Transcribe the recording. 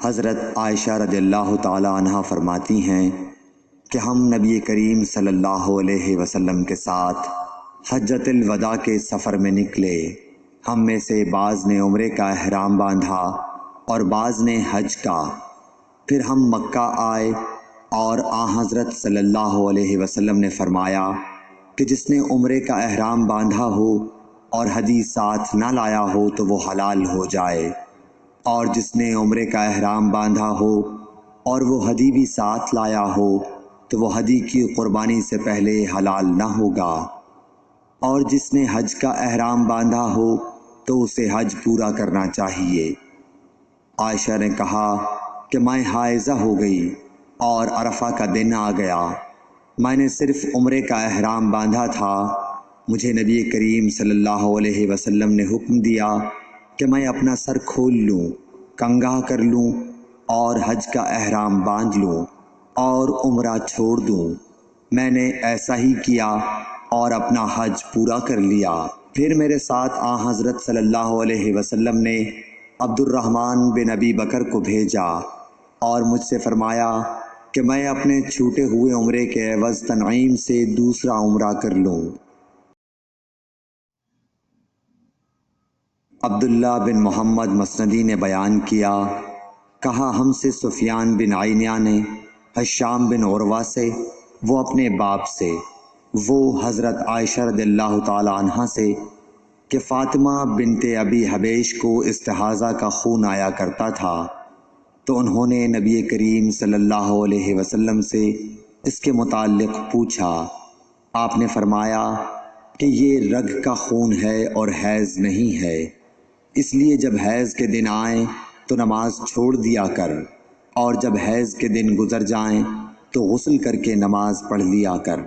حضرت عائشہ رضی اللہ تعالی عنہا فرماتی ہیں کہ ہم نبی کریم صلی اللہ علیہ وسلم کے ساتھ حجۃ الوداع کے سفر میں نکلے۔ ہم میں سے بعض نے عمرے کا احرام باندھا اور بعض نے حج کا۔ پھر ہم مکہ آئے اور حضرت صلی اللہ علیہ وسلم نے فرمایا کہ جس نے عمرے کا احرام باندھا ہو اور ہدی ساتھ نہ لایا ہو تو وہ حلال ہو جائے، اور جس نے عمرے کا احرام باندھا ہو اور وہ ہدی بھی ساتھ لایا ہو تو وہ ہدی کی قربانی سے پہلے حلال نہ ہوگا، اور جس نے حج کا احرام باندھا ہو تو اسے حج پورا کرنا چاہیے۔ عائشہ نے کہا کہ میں حائضہ ہو گئی اور عرفہ کا دن آ گیا، میں نے صرف عمرے کا احرام باندھا تھا، مجھے نبی کریم صلی اللہ علیہ وسلم نے حکم دیا کہ میں اپنا سر کھول لوں، کنگھا کر لوں اور حج کا احرام باندھ لوں اور عمرہ چھوڑ دوں۔ میں نے ایسا ہی کیا اور اپنا حج پورا کر لیا۔ پھر میرے ساتھ حضرت صلی اللہ علیہ وسلم نے عبد الرحمن بن ابی بکر کو بھیجا اور مجھ سے فرمایا کہ میں اپنے چھوٹے ہوئے عمرے کے عوض تنعیم سے دوسرا عمرہ کر لوں۔ عبداللہ بن محمد مسندی نے بیان کیا، کہا ہم سے سفیان بن عینیہ نے ہشام بن عروہ سے، وہ اپنے باپ سے، وہ حضرت عائشہ رضی اللہ تعالی عنہا سے کہ فاطمہ بنت ابی حبیش کو استحاضہ کا خون آیا کرتا تھا، تو انہوں نے نبی کریم صلی اللہ علیہ وسلم سے اس کے متعلق پوچھا۔ آپ نے فرمایا کہ یہ رگ کا خون ہے اور حیض نہیں ہے، اس لیے جب حیض کے دن آئیں تو نماز چھوڑ دیا کر، اور جب حیض کے دن گزر جائیں تو غسل کر کے نماز پڑھ لیا کر۔